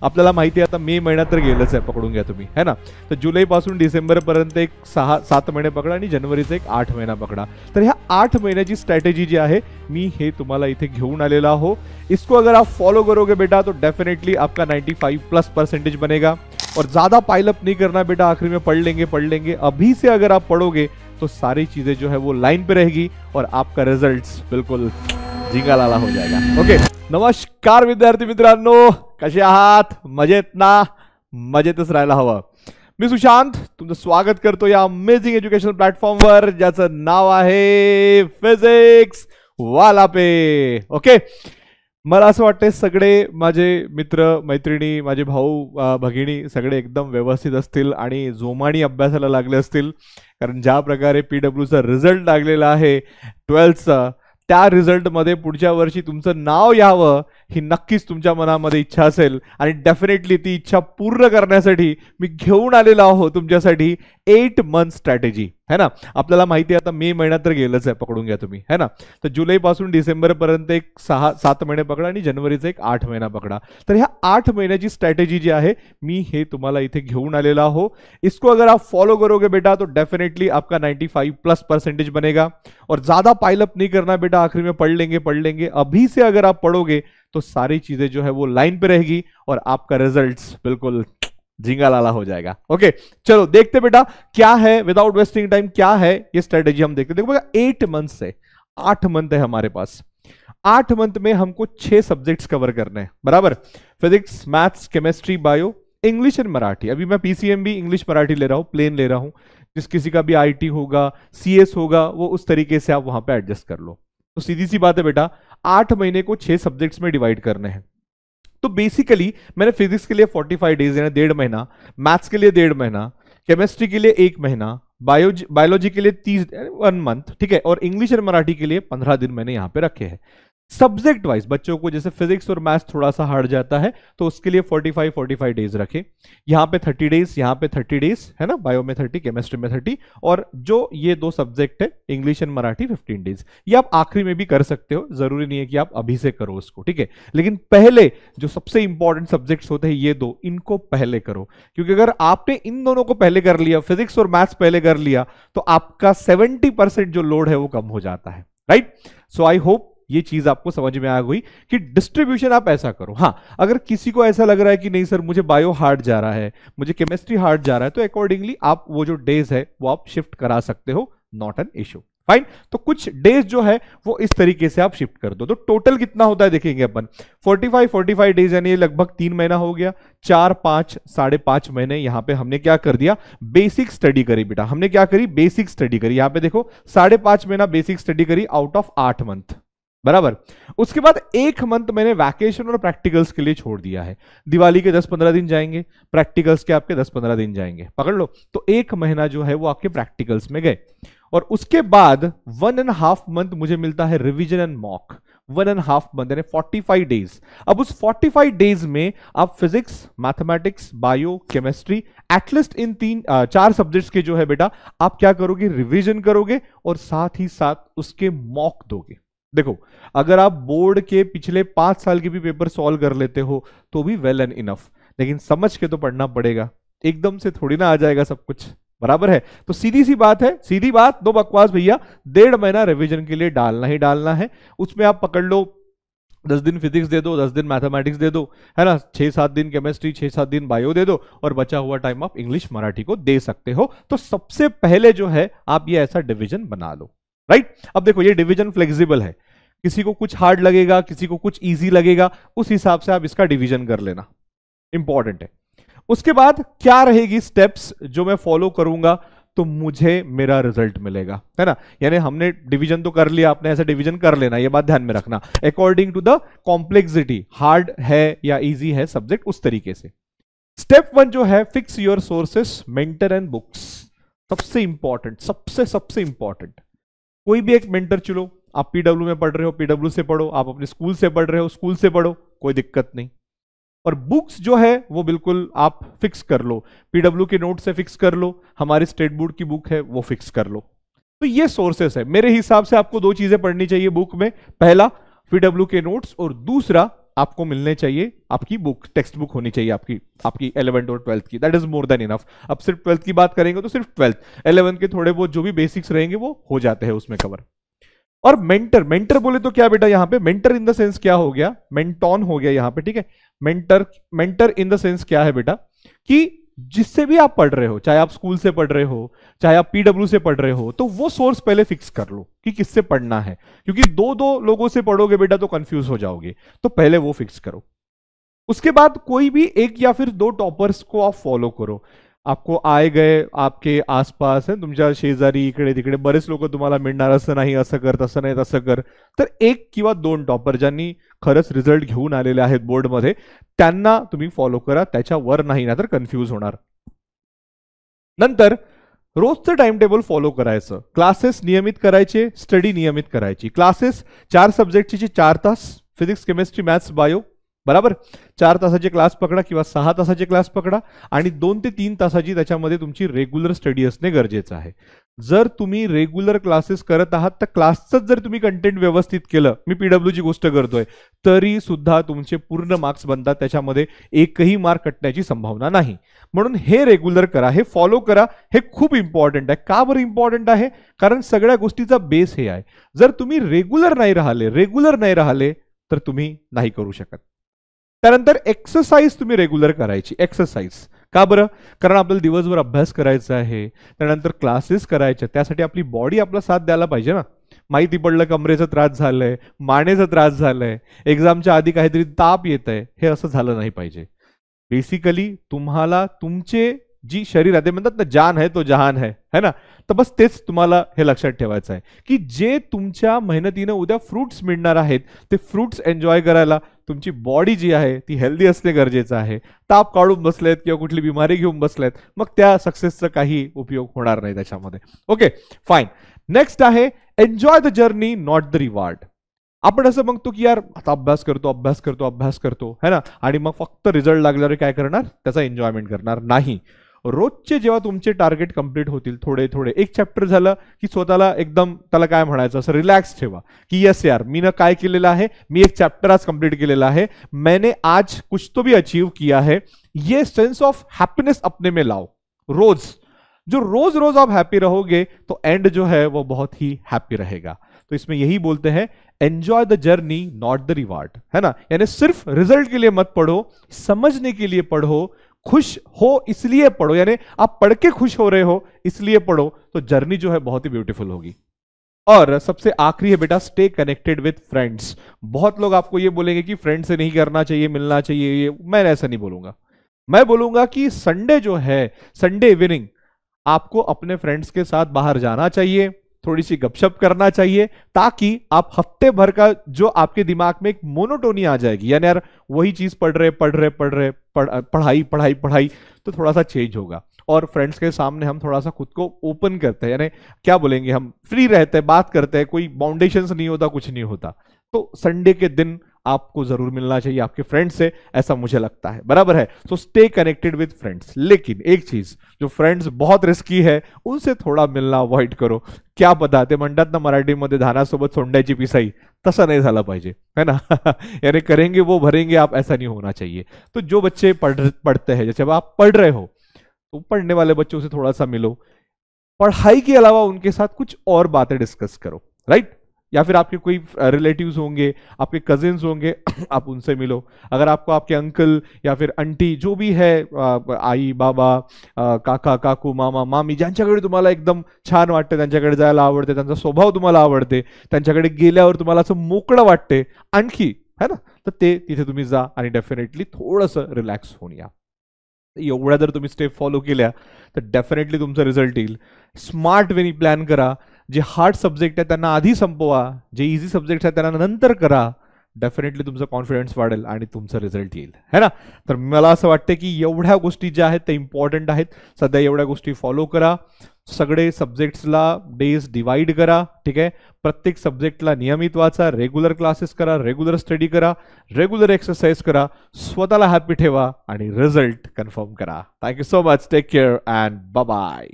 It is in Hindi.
आपल्याला माहिती आहे आता मे महिना तर गेलंच आहे, पकडून घ्या तुम्ही, है ना. तर जुलैपासून डिसेंबरपर्यंत एक 6-7 महिने पकडा आणि जनवरीचा एक 8 महिना पकडा. तर ह्या 8 महिन्याची स्ट्रॅटेजी जी आहे मी हे तुम्हाला इथे घेऊन आलेला हो. इसको अगर आप फॉलो करोगे बेटा तो डेफिनेटली आपका 95+ % बनेगा. और ज्यादा पाइलअप नहीं करना बेटा, आखिरी में पढ़ लेंगे. अभी से अगर आप पढ़ोगे तो सारी चीजें जो है वो लाइन पे रहेगी और आपका रिजल्ट्स बिल्कुल जिंगालाला हो जाएगा. ओके, नमस्कार विद्यार्थी मित्रांनो, कसे आहात? मजेत ना? मजेतच राहायला हवं. मी सुशांत तुमचं स्वागत करतो या अमेझिंग एज्युकेशनल प्लॅटफॉर्मवर ज्याचं नाव आहे फिजिक्स वाला पे. ओके, मला असं वाटतंय सगळे माझे मित्र मैत्रिणी, माझे भाऊ भगिनी सगळे एकदम व्यवस्थित असतील आणि जोमाने अभ्यासाला लागले असतील. कारण ज्या प्रकारे PWचा रिझल्ट लागलेला आहे 12चा, त्या रिझल्टमध्ये पुढच्या वर्षी तुमचं नाव यावं ही नक्कीच तुमच्या मनामध्ये इच्छा असेल आणि डेफिनेटली ती इच्छा पूर्ण करण्यासाठी मी घेऊन आलेलो आहो तुमच्यासाठी 8 मंथ स्ट्रॅटेजी, है ना. आपल्याला माहिती आहे आता मे महिना तर गेलंच आहे, पकडून घ्या तुम्ही, है ना. तर जुलैपासून डिसेंबरपर्यंत एक 6-7 महिने पकडा आणि जनवरीचा एक 8 महिना पकडा. तर ह्या 8 महिन्याची स्ट्रॅटेजी जी आहे मी हे तुम्हाला इथे घेऊन आलेला हो. इसको अगर आप फॉलो करोगे बेटा तो डेफिनेटली आपका 95+ % बनेगा. और ज्यादा पाइलअप नहीं करना बेटा, आखिरी में पढ़ लेंगे. अभी से अगर आप पढ़ोगे तो सारी चीजें जो है वो लाइन पे रहेगी और आपका रिजल्ट्स बिल्कुल जिंगालाला हो जाएगा. ओके, चलो देखते बेटा क्या है, विदाउट वेस्टिंग टाइम क्या है ये स्ट्रेटेजी हम देखते. देखो 8 मंथ है, 8 मंथ है हमारे पास. 8 मंथ में हमको 6 सब्जेक्ट्स कवर करने हैं, बराबर. Physics, maths, chemistry, bio, English and Marathi. अभी मैं PCMB इंग्लिश मराठी ले रहा हूं, प्लेन ले रहा हूं. जिस किसी का भी IT होगा, CS होगा, वो उस तरीके से आप वहां पे एडजस्ट कर लो. तो सीधी सी बात है बेटा, 8 महीने को 6 सब्जेक्ट्स में डिवाइड करने हैं. तो बेसिकली मैंने फिजिक्स के लिए 45 डेज यानी 1.5 महीना, मैथ्स के लिए 1.5 महीना, केमिस्ट्री के लिए 1 महीना, बायोलॉजी के लिए 1 मंथ, ठीक है, और इंग्लिश और मराठी के लिए 15 दिन मैंने यहां पे रखे हैं. सब्जेक्ट वाइज बच्चों को जैसे फिजिक्स और मैथ्स थोड़ा सा हार्ड जाता है तो उसके लिए 45 डेज रखे. यहाँ पे 30 डेज, यहाँ पे 30 डेज, है ना. बायो में 30, केमिस्ट्री में 30, और जो ये 2 सब्जेक्ट है इंग्लिश एंड मराठी 15 डेज. ये आप आखिरी में भी कर सकते हो, जरूरी नहीं है कि आप अभी से करो उसको, ठीक है. लेकिन पहले जो सबसे इंपॉर्टेंट सब्जेक्ट्स होते हैं ये 2, इनको पहले करो. क्योंकि अगर आपने इन दोनों को पहले कर लिया, फिजिक्स और मैथ्स पहले कर लिया, तो आपका 70% जो लोड है वो कम हो जाता है, राइट. सो आई होप ये चीज आपको समझ में आ गई कि डिस्ट्रीब्यूशन आप ऐसा करो. हाँ, अगर किसी को ऐसा लग रहा है कि नहीं सर मुझे बायो हार्ड जा रहा है, मुझे केमिस्ट्री हार्ड जा रहा है, तो अकॉर्डिंगली आप वो जो डेज है वो आप शिफ्ट करा सकते हो, नॉट एन इशू, फाइन. तो कुछ डेज जो है वो इस तरीके से आप शिफ्ट कर दो. तो टोटल कितना होता है देखेंगे अपन. 45 डेज यानी लगभग 3 महीना हो गया. 4, 5, 5.5 महीने यहां पे हमने क्या कर दिया, बेसिक स्टडी करी बेटा. हमने क्या करी, बेसिक स्टडी करी. यहां पे देखो 5.5 महीना बेसिक स्टडी करी आउट ऑफ 8 मंथ, बराबर. उसके बाद 1 मंथ मैंने वैकेशन और प्रैक्टिकल्स के लिए छोड़ दिया है. दिवाली के 10-15 दिन जाएंगे, प्रैक्टिकल्स के आपके 10-15 दिन जाएंगे, पकड़ लो. तो 1 महीना जो है वो आपके प्रैक्टिकल्स में गए. और उसके बाद 1.5 मंथ मुझे मिलता है रिवीजन एंड मॉक. 1.5 मंथ यानी 45 डेज. अब उस 45 डेज में आप physics, mathematics, bio, chemistry, at least in 4 subjects के जो है बेटा आप क्या करोगे, रिवीजन करोगे और साथ ही साथ उसके मॉक दोगे. देखो, अगर आप बोर्ड के पिछले 5 साल के भी पेपर सॉल्व कर लेते हो तो भी वेल एंड इनफ, लेकिन समझ के तो पढ़ना पड़ेगा. एकदम से थोड़ी ना आ जाएगा सब कुछ, बराबर है. तो सीधी सी बात है, सीधी बात, दो बकवास भैया. 1.5 महीना रिवीजन के लिए डालना ही डालना है. उसमें आप पकड़ लो 10 दिन फिजिक्स दे दो, 10 दिन मैथमेटिक्स दे दो, है ना. 6-7 दिन केमिस्ट्री, 6-7 दिन बायो दे दो और बचा हुआ टाइम आप इंग्लिश मराठी को दे सकते हो. तो सबसे पहले जो है आप ये ऐसा डिवीजन बना लो, राइट. अब देखो ये डिवीजन फ्लेक्सिबल है, किसी को कुछ हार्ड लगेगा, किसी को कुछ इजी लगेगा, उस हिसाब से आप इसका डिवीजन कर लेना, इंपॉर्टेंट है. उसके बाद क्या रहेगी स्टेप्स जो मैं फॉलो करूंगा तो मुझे मेरा रिजल्ट मिलेगा, है ना. यानी हमने डिवीजन तो कर लिया, आपने ऐसा डिवीजन कर लेना, ये बात ध्यान में रखना, according to the complexity, hard है या इजी है सब्जेक्ट उस तरीके से. स्टेप 1 जो है, fix your sources, mentor and books. सबसे इंपॉर्टेंट, सबसे इंपॉर्टेंट. कोई भी एक मेंटर चुनो. आप PW में पढ़ रहे हो, PW से पढ़ो. आप अपने स्कूल से पढ़ रहे हो, स्कूल से पढ़ो, कोई दिक्कत नहीं. और बुक्स जो है वो बिल्कुल आप फिक्स कर लो. PW के नोट से फिक्स कर लो, हमारी स्टेट बोर्ड की बुक है वो फिक्स कर लो. तो ये सोर्सेस है. मेरे हिसाब से आपको 2 चीजें पढ़नी चाहिए बुक में. पहला PW के नोट्स और दूसरा आपको मिलने चाहिए, आपकी बुक टेक्स्ट बुक होनी चाहिए आपकी 11th और 12th की, that is more than enough. अब सिर्फ 12th की बात करेंगे तो सिर्फ 12th, 11th के थोड़े बहुत जो भी बेसिक्स रहेंगे वो हो जाते हैं उसमें कवर। और मेंटर बोले तो क्या बेटा, यहां पे मेंटर इन द सेंस क्या हो गया, मेंटॉन हो गया यहां पे, ठीक है। मेंटर इन द सेंस क्या है बेटा, कि जिससे भी आप पढ़ रहे हो, चाहे आप स्कूल से पढ़ रहे हो, चाहे आप पीडब्ल्यू से पढ़ रहे हो, तो वो सोर्स पहले फिक्स कर लो कि किससे पढ़ना है, क्योंकि दो लोगों से पढ़ोगे बेटा तो कंफ्यूज हो जाओगे, तो पहले वो फिक्स करो। उसके बाद कोई भी एक या फिर 2 टॉपर्स को आप फॉलो करो। आपको आए गए आपके आसपास है, तुमच्या शेजारी इकडे तिकडे बरेच लोक तुम्हाला मिळणार, असं नाही असं कर तसं नाही तसं कर, तर 1 किंवा 2 टॉपर ज्यांनी खरंच रिझल्ट घेऊन आलेले आहेत बोर्डमध्ये त्यांना तुम्ही फॉलो करा, त्याच्यावर नाही, नाहीतर कन्फ्यूज होणार। नंतर रोजचं टाइम टेबल फॉलो करायचं, क्लासेस नियमित करायचे, स्टडी नियमित करायची। क्लासेस 4 सब्जेक्टचे 4 तास, फिजिक्स केमिस्ट्री मॅथ्स बायो, बराबर 4 तासाचे क्लास पकडा किंवा 6 तासाचे क्लास पकडा, आणि 2 ते 3 तासाची त्याच्यामध्ये तुमची रेग्युलर स्टडी असणे गरजेचं आहे। जर तुम्ही रेग्युलर क्लासेस करत आहात तर क्लासचं जर तुम्ही कंटेंट व्यवस्थित केलं, मी पीडब्ल्यू ची गोष्ट करतोय, तरी सुद्धा तुमचे पूर्ण मार्क्स बनतात, त्याच्यामध्ये एकही मार्क कटण्याची संभावना नाही। म्हणून हे रेग्युलर करा, हे फॉलो करा, हे खूप इम्पॉर्टंट आहे। का बरं इम्पॉर्टंट आहे, कारण सगळ्या गोष्टीचा बेस हे आहे। जर तुम्ही रेग्युलर नाही राहिले तर तुम्ही नाही करू शकत। त्यानंतर एक्सरसाइज तुम्ही रेग्युलर करायची, एक्सरसाइज का बरं, कारण आपल्याला दिवसभर अभ्यास करायचा आहे, त्यानंतर क्लासेस करायचे, त्यासाठी आपली बॉडी आपला साथ द्यायला पाहिजे ना। माहिती पडलं कमरेचा त्रास झालाय, मानेचा त्रास झालाय, एक्झामच्या आधी काहीतरी ताप येत आहे, हे असं झालं नाही पाहिजे। बेसिकली तुम्हाला तुमचे जी शरीर आहे ते म्हणतात ना, जान है तो जहान है ना, तर बस तेच तुम्हाला हे लक्षात ठेवायचं आहे की जे तुमच्या मेहनतीने उद्या फ्रुट्स मिळणार आहेत, ते फ्रुट्स एन्जॉय करायला तुमची बॉडी जी आहे ती हेल्दी असणे गरजेचं आहे। ताप काढून बसलेत किंवा कुठली बिमारी घेऊन बसलेत, मग त्या सक्सेसचा काही उपयोग होणार नाही त्याच्यामध्ये। ओके फाईन, नेक्स्ट आहे enjoy the journey not the reward. आपण असं म्हणतो की यार आता अभ्यास करतो है ना, आणि मग फक्त रिझल्ट लागल्यावर काय करणार, त्याचा एन्जॉयमेंट करणार नाही। रोजचे जेव्हा तुमचे टार्गेट कंप्लीट होतील, थोडे थोडे एक चॅप्टर झालं की स्वतःला एकदम त्याला काय म्हणायचं असं रिलॅक्स ठेवा की यस यार मी ना काय केलेलं आहे, मी एक चॅप्टर आज कंप्लीट केलेला आहे, मैंने आज कुछ तो भी अचीव किया है, ये सेंस ऑफ हैप्पीनेस अपने में लाओ। रोज रोज आप हैप्पी रहोगे तो एंड जो है वो बहुत ही हैप्पी रहेगा। तो इसमें यही बोलते हैं enjoy the journey not the reward, है ना, यानी सिर्फ रिजल्ट के लिए मत पढ़ो, समझने के लिए पढ़ो, खुश हो इसलिए पढ़ो, यानी आप पढ़ के खुश हो रहे हो इसलिए पढ़ो, तो जर्नी जो है बहुत ही ब्यूटीफुल होगी। और सबसे आखिरी है बेटा स्टे कनेक्टेड विथ फ्रेंड्स। बहुत लोग आपको ये बोलेंगे कि फ्रेंड से नहीं करना चाहिए, मिलना चाहिए, ये मैं ऐसा नहीं बोलूंगा। मैं बोलूंगा कि संडे जो है, संडे इवनिंग आपको अपने फ्रेंड्स के साथ बाहर जाना चाहिए, थोड़ी सी गपशप करना चाहिए, ताकि आप हफ्ते भर का जो आपके दिमाग में एक मोनोटोनी आ जाएगी, यानी यार वही चीज पढ़ाई, तो थोड़ा सा चेंज होगा। और फ्रेंड्स के सामने हम थोड़ा सा खुद को ओपन करते हैं, यानी क्या बोलेंगे, हम फ्री रहते हैं, बात करते हैं, कोई बाउंडेशंस नहीं होता, कुछ नहीं होता। तो संडे के दिन आपको जरूर मिलना चाहिए आपके फ्रेंड्स से, ऐसा मुझे लगता है, बराबर है। So stay connected with friends. लेकिन एक चीज, जो फ्रेंड्स बहुत रिस्की है उनसे थोड़ा मिलना अवॉइड करो। क्या पता, ते म्हणतात ना मराठीमध्ये धानासोबत सोंड्याची पिसाई, तसं नाही झालं पाहिजे, है ना यानी करेंगे वो भरेंगे आप, ऐसा नहीं होना चाहिए। तो जो बच्चे पढ़ते हैं, जैसे आप पढ़ रहे हो तो पढ़ने वाले बच्चों से थोड़ा सा मिलो, पढ़ाई के अलावा उनके साथ कुछ और बातें डिस्कस करो, राइट। या फिर आपके कोई रिलेटिव्स होंगे, आपके कजिन्स होंगे आप उनसे मिलो। अगर आपको आपके अंकल या फिर आंटी जो भी है, आई बाबा, काका काकू, मामा मामी, ज्यांच्याकडे तुम्हाला एकदम छान वाटते, त्यांच्याकडे जायला आवडते, त्यांचा स्वभाव तुम्हाला आवडते, त्यांच्याकडे गेल्यावर तुम्हाला असं मोकळं वाटते आणखी, है ना, तर ते तिथे तुम्ही जा आणि डेफिनेटली थोडंसं रिलॅक्स होऊन या। एवढ्या जर तुम्ही स्टेप फॉलो केल्या तर डेफिनेटली तुमचा रिझल्ट येईल। स्मार्ट वेनी प्लॅन करा, जे हार्ड सब्जेक्ट आहे त्यांना आधी संपवा, जे इझी सब्जेक्ट आहे त्यांना नंतर करा, डेफिनेटली तुमचा कॉन्फिडन्स वाढेल आणि तुमचा रिझल्ट येईल, है ना। तर मला असं वाटतं की एवढ्या गोष्टी ज्या आहेत त्या इम्पॉर्टंट आहेत, सध्या एवढ्या गोष्टी फॉलो करा। सगळे सब्जेक्ट्सला डेज डिवाइड करा, ठीक आहे, प्रत्येक सब्जेक्टला नियमित वाचा, रेग्युलर क्लासेस करा, रेग्युलर स्टडी करा, रेग्युलर एक्सरसाइज करा, स्वतःला हॅपी ठेवा आणि रिझल्ट कन्फर्म करा। Thank you so much, take care and bye bye.